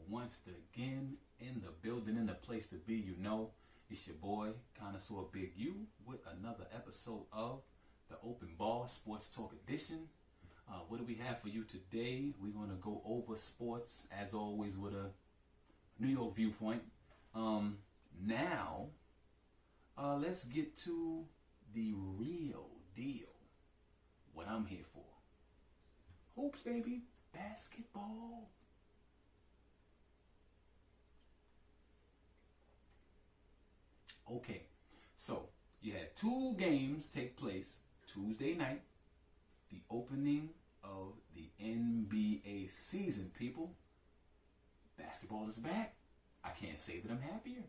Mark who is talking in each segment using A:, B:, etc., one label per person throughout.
A: once again in the building, in the place to be. You know, it's your boy, Connoisseur Big U, with another episode of the Open Bar Sports Talk Edition. What do we have for you today? We're going to go over sports, as always, with a New York viewpoint. Now, let's get to the real deal. What I'm here for. Hoops, baby. Basketball. Okay, so you had two games take place Tuesday night. The opening of the NBA season, people. Basketball is back. I can't say that I'm happier.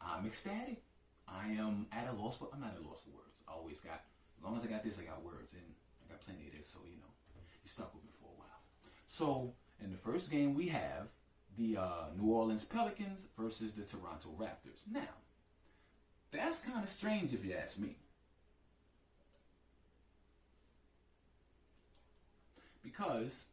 A: I'm ecstatic. I am at a loss for, I'm not at a loss for words. I always got, as long as I got this, I got words. And I got plenty of this, so, you know, you stuck with me for a while. So, in the first game, we have the New Orleans Pelicans versus the Toronto Raptors. Now, that's kind of strange if you ask me. Because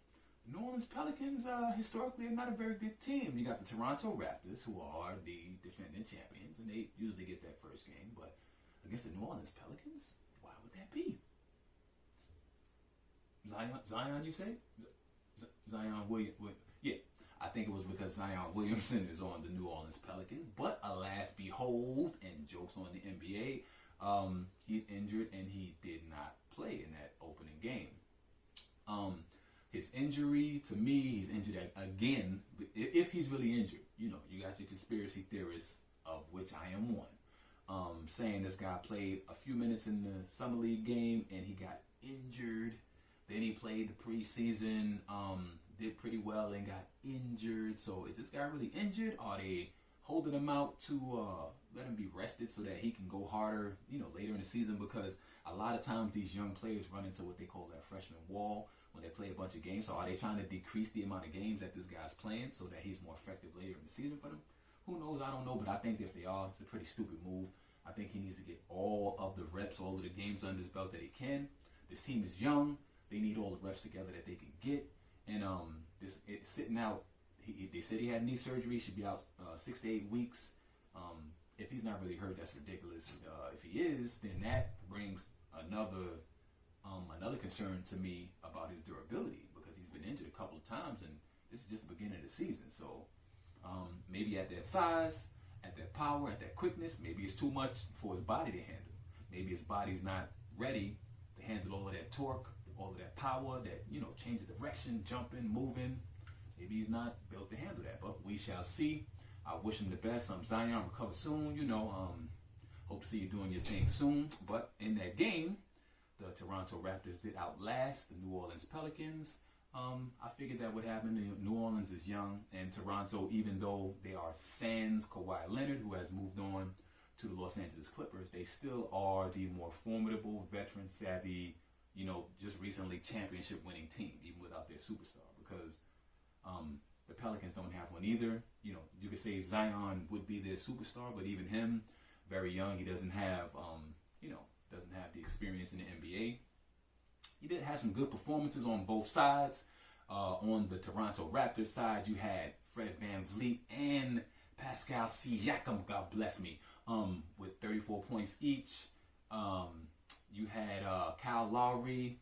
A: New Orleans Pelicans historically are not a very good team. You got the Toronto Raptors, who are the defending champions, and they usually get that first game. But against the New Orleans Pelicans, why would that be? Zion, you say? Zion Williams. Yeah, I think it was because Zion Williamson is on the New Orleans Pelicans. But alas, behold, and jokes on the NBA, he's injured and he did not play in that opening game. His injury, to me, he's injured again. If he's really injured, you know, you got your conspiracy theorists, of which I am one, saying this guy played a few minutes in the Summer League game and he got injured. Then he played the preseason, did pretty well and got injured. So is this guy really injured? Are they holding him out to let him be rested so that he can go harder, you know, later in the season? Because a lot of times these young players run into what they call that freshman wall when they play a bunch of games. So are they trying to decrease the amount of games that this guy's playing so that he's more effective later in the season for them? Who knows? I don't know. But I think if they are, it's a pretty stupid move. I think he needs to get all of the reps, all of the games under his belt that he can. This team is young. They need all the reps together that they can get. And it's sitting out. They said he had knee surgery. He should be out 6 to 8 weeks. If he's not really hurt, that's ridiculous. If he is, then that brings another concern to me about his durability, because he's been injured a couple of times, and this is just the beginning of the season. So maybe at that size, at that power, at that quickness, maybe it's too much for his body to handle. Maybe his body's not ready to handle all of that torque, all of that power, that, you know, change of direction, jumping, moving. Maybe he's not built to handle that, but we shall see. I wish him the best. Zion, recover soon. You know, hope to see you doing your thing soon. But in that game, the Toronto Raptors did outlast the New Orleans Pelicans. I figured that would happen. New Orleans is young, and Toronto, even though they are sans Kawhi Leonard, who has moved on to the Los Angeles Clippers, they still are the more formidable, veteran-savvy, you know, just recently championship-winning team, even without their superstar. Because the Pelicans don't have one either. You know, you could say Zion would be their superstar, but even him, very young, he doesn't have, doesn't have the experience in the NBA. He did have some good performances on both sides. On the Toronto Raptors side, you had Fred VanVleet and Pascal Siakam, God bless me, with 34 points each. You had Kyle Lowry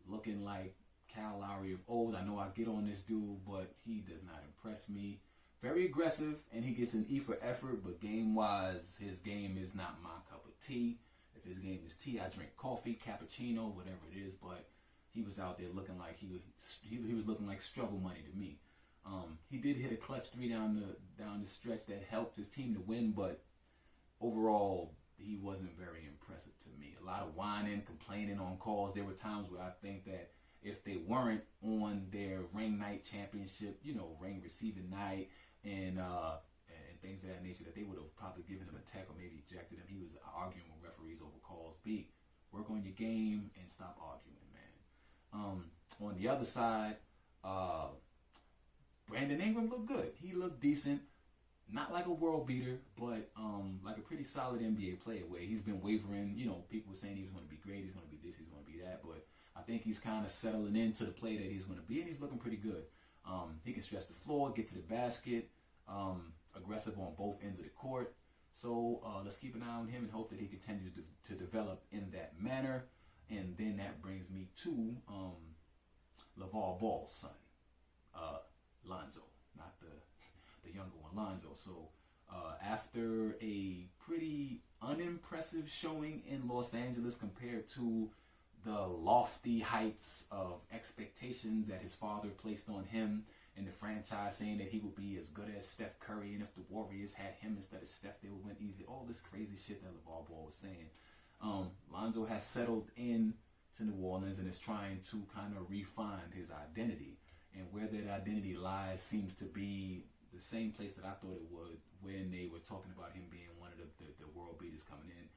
A: looking like Kyle Lowry of old. I know I get on this dude, but he does not impress me. Very aggressive, and he gets an E for effort, but game-wise, his game is not my cup of tea. If his game is tea, I drink coffee, cappuccino, whatever it is, but he was out there looking like he was looking like struggle money to me. He did hit a clutch three down the stretch that helped his team to win, but overall, he wasn't very impressive to me. A lot of whining, complaining on calls. There were times where I think that if they weren't on their ring night championship, you know, ring receiving night, and things of that nature, that they would have probably given him a tech or maybe ejected him. He was arguing with referees over calls. Work on your game and stop arguing, man. On the other side, Brandon Ingram looked good. He looked decent. Not like a world beater, but like a pretty solid NBA player, where he's been wavering. You know, people were saying he was going to be great, he's going to be this, he's going to be that, but I think he's kind of settling into the play that he's going to be, and he's looking pretty good. He can stretch the floor, get to the basket, aggressive on both ends of the court. So let's keep an eye on him and hope that he continues to develop in that manner. And then that brings me to LaVar Ball's son, Lonzo, not the younger one, Lonzo. So after a pretty unimpressive showing in Los Angeles compared to the lofty heights of expectation that his father placed on him in the franchise, saying that he would be as good as Steph Curry, and if the Warriors had him instead of Steph, they would win easily. All this crazy shit that LaVar Ball was saying. Lonzo has settled in to New Orleans and is trying to kind of refine his identity. And where that identity lies seems to be the same place that I thought it would when they were talking about him being one of the world beaters coming in.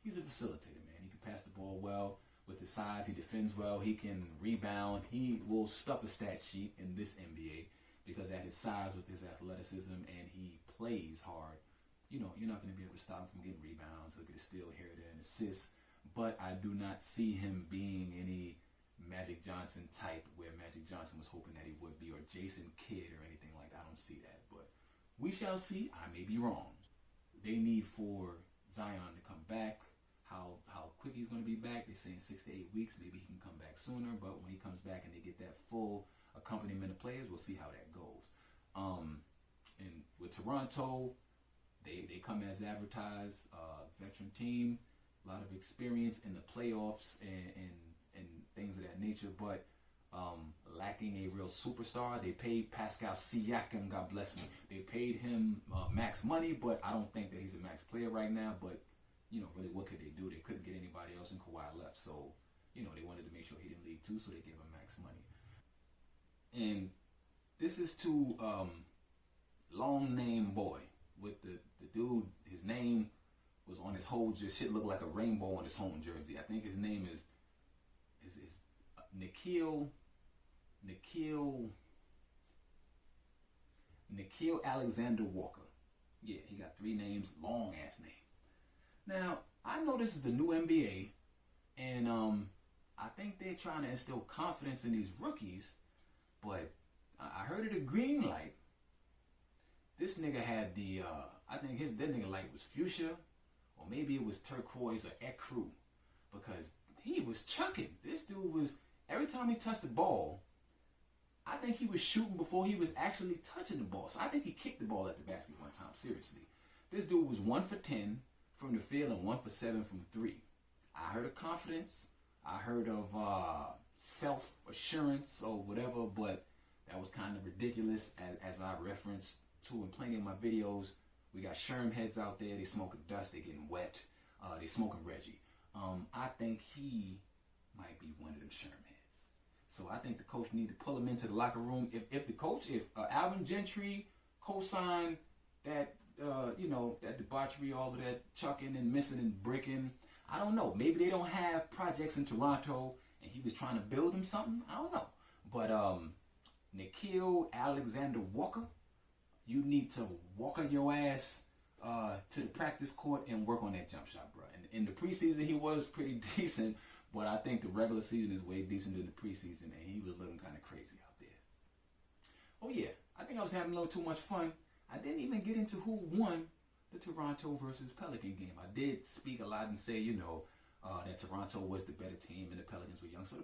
A: He's a facilitator, man. He can pass the ball well. With his size, he defends well. He can rebound. He will stuff a stat sheet in this NBA because at his size, with his athleticism, and he plays hard, you know, you're not going to be able to stop him from getting rebounds. He'll get a steal here, there, and assists. But I do not see him being any Magic Johnson type where Magic Johnson was hoping that he would be, or Jason Kidd or anything like that. I don't see that. But we shall see. I may be wrong. They need for Zion to come back. How quick he's going to be back, they're saying 6 to 8 weeks. Maybe he can come back sooner, but when he comes back and they get that full accompaniment of players, we'll see how that goes. And with Toronto, they come as advertised, veteran team, a lot of experience in the playoffs and things of that nature, but lacking a real superstar. They paid Pascal Siakam, God bless me. They paid him max money, but I don't think that he's a max player right now. But you know, really, what could they do? They couldn't get anybody else, and Kawhi left. So, you know, they wanted to make sure he didn't leave too, so they gave him max money. And this is to long name boy with the dude. His name was on his whole just shit looked like a rainbow on his home jersey. I think his name is Nikhil Alexander Walker. Yeah, he got 3 names, long ass name. Now, I know this is the new NBA, and I think they're trying to instill confidence in these rookies, but I heard of the green light. This nigga had the, I think that nigga light was fuchsia, or maybe it was turquoise or ecru, because he was chucking. This dude was, every time he touched the ball, I think he was shooting before he was actually touching the ball. So I think he kicked the ball at the basket one time, seriously. This dude was 1 for 10 from the field and 1 for 7 from 3. I heard of confidence. I heard of self-assurance or whatever, but that was kind of ridiculous as I referenced to in plenty of my videos. We got Sherm heads out there. They smoking dust. They getting wet. They smoking Reggie. I think he might be one of them Sherm heads. So I think the coach need to pull him into the locker room. If Alvin Gentry co-signed that, that debauchery, all of that chucking and missing and bricking, I don't know. Maybe they don't have projects in Toronto and he was trying to build him something. I don't know. But Nikhil Alexander Walker, you need to walk on your ass to the practice court and work on that jump shot, bro. And in the preseason, he was pretty decent, but I think the regular season is way decent than the preseason, and he was looking kind of crazy out there. Oh yeah, I think I was having a little too much fun. I didn't even get into who won the Toronto versus Pelican game. I did speak a lot and say, that Toronto was the better team and the Pelicans were young. So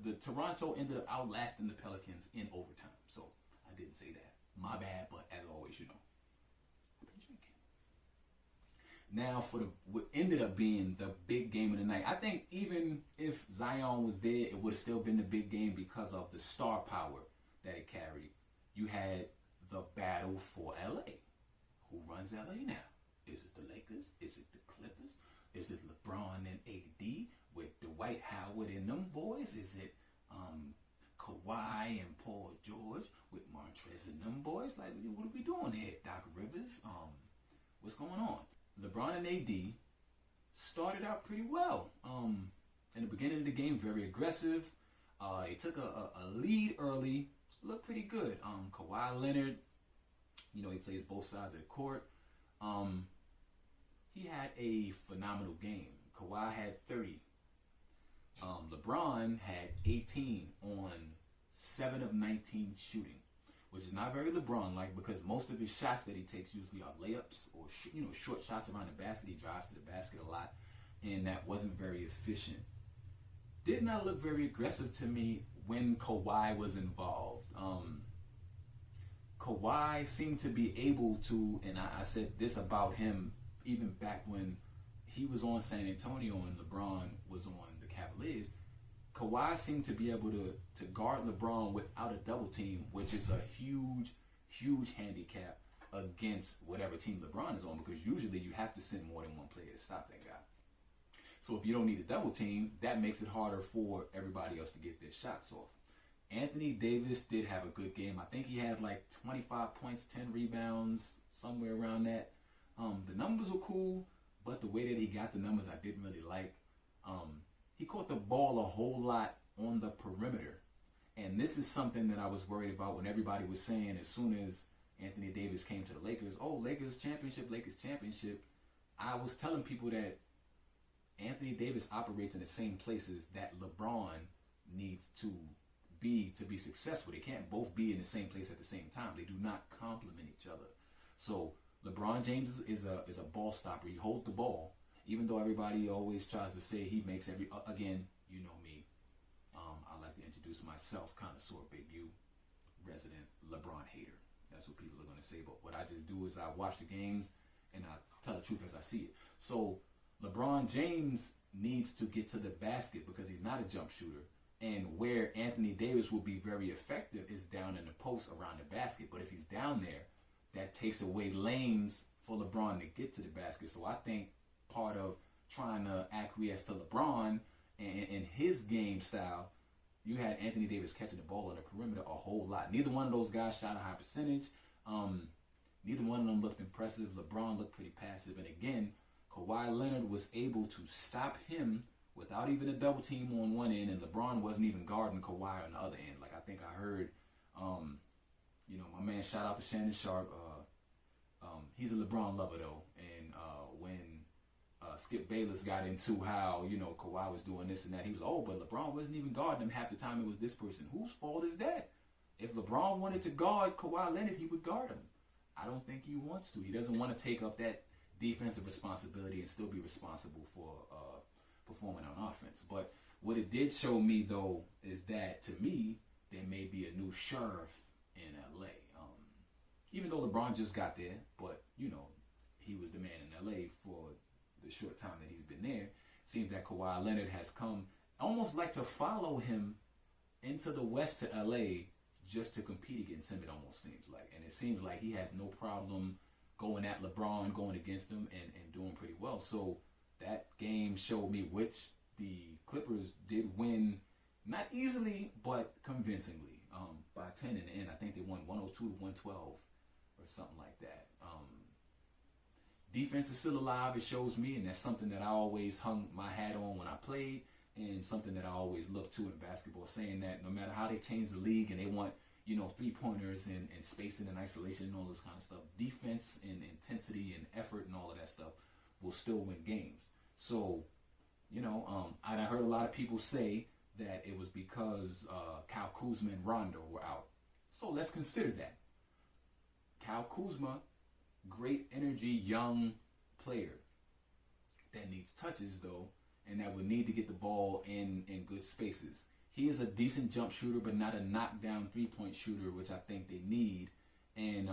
A: the Toronto ended up outlasting the Pelicans in overtime. So I didn't say that. My bad, but as always, I've been drinking. Now for what ended up being the big game of the night. I think even if Zion was there, it would have still been the big game because of the star power that it carried. You had the battle for LA. Who runs LA now? Is it the Lakers? Is it the Clippers? Is it LeBron and AD with Dwight Howard and them boys? Is it Kawhi and Paul George with Montrezl and them boys? Like, what are we doing here, Doc Rivers? What's going on? LeBron and AD started out pretty well. In the beginning of the game, very aggressive. They took a lead early. Looked pretty good. Kawhi Leonard, he plays both sides of the court. He had a phenomenal game. Kawhi had 30. LeBron had 18 on 7 of 19 shooting. which is not very LeBron-like because most of his shots that he takes usually are layups or short shots around the basket. He drives to the basket a lot, and that wasn't very efficient. Did not look very aggressive to me when Kawhi was involved. Kawhi seemed to be able to, and I said this about him even back when he was on San Antonio and LeBron was on the Cavaliers. Kawhi seemed to be able to guard LeBron without a double team, which is a huge, huge handicap against whatever team LeBron is on, because usually you have to send more than one player to stop that guy. So if you don't need a double team, that makes it harder for everybody else to get their shots off. Anthony Davis did have a good game. I think he had like 25 points, 10 rebounds, somewhere around that. The numbers were cool, but the way that he got the numbers I didn't really like. He caught the ball a whole lot on the perimeter. And this is something that I was worried about when everybody was saying as soon as Anthony Davis came to the Lakers, oh, Lakers championship. I was telling people that Anthony Davis operates in the same places that LeBron needs to be successful. They can't both be in the same place at the same time. They do not complement each other. So LeBron James is a ball stopper. He holds the ball, even though everybody always tries to say he makes again, you know me. I like to introduce myself, Connoisseur Big U, resident LeBron hater. That's what people are going to say. But what I just do is I watch the games and I tell the truth as I see it. So LeBron James needs to get to the basket because he's not a jump shooter. And where Anthony Davis will be very effective is down in the post around the basket. But if he's down there, that takes away lanes for LeBron to get to the basket. So I think part of trying to acquiesce to LeBron and his game style, you had Anthony Davis catching the ball on the perimeter a whole lot. Neither one of those guys shot a high percentage. Neither one of them looked impressive. LeBron looked pretty passive. And again, Kawhi Leonard was able to stop him without even a double team on one end, and LeBron wasn't even guarding Kawhi on the other end. Like I think I heard, my man, shout out to Shannon Sharp. He's a LeBron lover though, and when Skip Bayless got into how Kawhi was doing this and that, he was but LeBron wasn't even guarding him half the time. It was this person. Whose fault is that? If LeBron wanted to guard Kawhi Leonard, he would guard him. I don't think he wants to. He doesn't want to take up that defensive responsibility and still be responsible for performing on offense. But what it did show me, though, is that, to me, there may be a new sheriff in L.A. Even though LeBron just got there, but, he was the man in L.A. for the short time that he's been there. Seems that Kawhi Leonard has come almost like to follow him into the West to L.A. just to compete against him, it almost seems like. And it seems like he has no problem going at LeBron, going against him, and doing pretty well. So that game showed me which the Clippers did win, not easily, but convincingly, by 10 in the end. I think they won 102 to 112 or something like that. Defense is still alive, it shows me, and that's something that I always hung my hat on when I played, and something that I always look to in basketball, saying that no matter how they change the league and they want, three-pointers and spacing and isolation and all this kind of stuff, defense and intensity and effort and all of that stuff will still win games. So, I heard a lot of people say that it was because Kyle Kuzma and Rondo were out. So let's consider that. Kyle Kuzma, great energy, young player that needs touches, though, and that would need to get the ball in good spaces. He is a decent jump shooter, but not a knockdown three-point shooter, which I think they need. And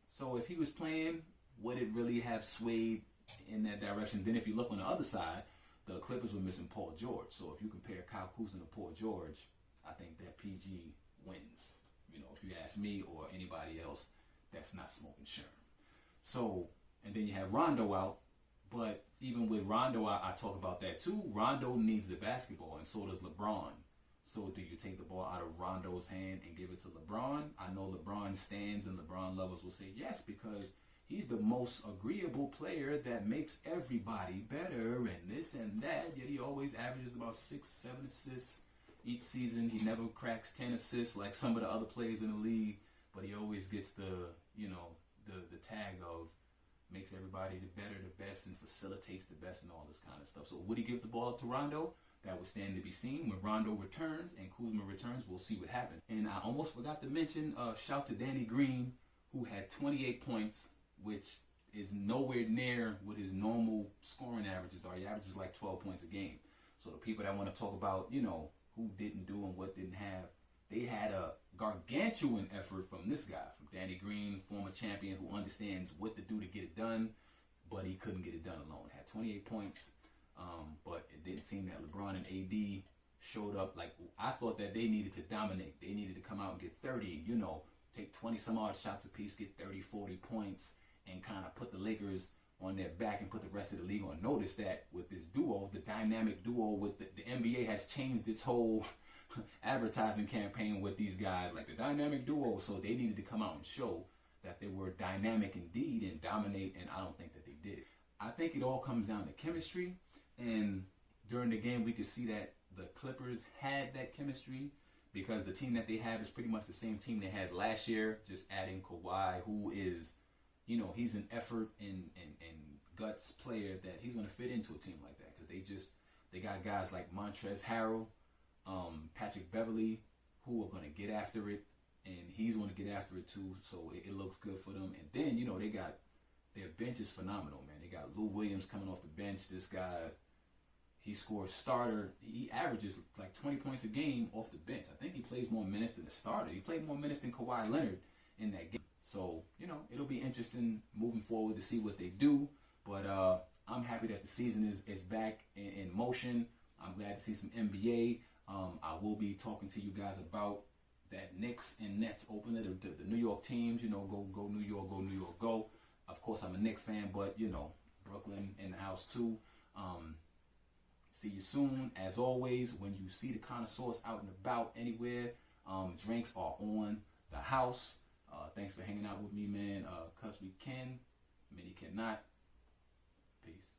A: so if he was playing, would it really have swayed in that direction? Then if you look on the other side, the Clippers were missing Paul George. So if you compare Kyle Kuzma to Paul George, I think that PG wins. If you ask me or anybody else, that's not smoking Sherm. So, and then you have Rondo out. But even with Rondo, I talk about that too. Rondo needs the basketball, and so does LeBron. So do you take the ball out of Rondo's hand and give it to LeBron? I know LeBron stands and LeBron lovers will say yes, because he's the most agreeable player that makes everybody better and this and that. Yet he always averages about 6-7 assists each season. He never cracks 10 assists like some of the other players in the league, but he always gets the tag of makes everybody the better, the best, and facilitates the best and all this kind of stuff. So would he give the ball up to Rondo? that will stand to be seen. When Rondo returns and Kuzma returns, we'll see what happens. And I almost forgot to mention, shout to Danny Green, who had 28 points, which is nowhere near what his normal scoring averages are. He averages like 12 points a game. So the people that want to talk about, you know, who didn't do and what didn't have, they had a gargantuan effort from this guy, from Danny Green, former champion who understands what to do to get it done, but he couldn't get it done alone. Had 28 points, but it didn't seem that LeBron and AD showed up. Like, I thought that they needed to dominate. They needed to come out and get 30, you know, take 20 some odd shots apiece, get 30, 40 points, and kind of put the Lakers on their back and put the rest of the league on notice that with this duo, the dynamic duo with the NBA has changed its whole advertising campaign with these guys, like the dynamic duo. So they needed to come out and show that they were dynamic indeed and dominate, and I don't think that they did. I think it all comes down to chemistry, and during the game we could see that the Clippers had that chemistry because the team that they have is pretty much the same team they had last year, just adding Kawhi, who is, you know, he's an effort and guts player that he's going to fit into a team like that because they got guys like Montrezl Harrell, Patrick Beverly, who are going to get after it, and he's going to get after it too, so it looks good for them. And then, you know, they got, their bench is phenomenal, man. They got Lou Williams coming off the bench. This guy, he scores starter. He averages like 20 points a game off the bench. I think he plays more minutes than a starter. He played more minutes than Kawhi Leonard in that game. So, you know, it'll be interesting moving forward to see what they do. But I'm happy that the season is back in motion. I'm glad to see some NBA. I will be talking to you guys about that Knicks and Nets opener, the New York teams. You know, go New York, go New York, go. Of course, I'm a Knicks fan, but, you know, Brooklyn in the house too. See you soon. As always, when you see the connoisseurs out and about anywhere, drinks are on the house. Thanks for hanging out with me, man. Cuz we can, many cannot. Peace.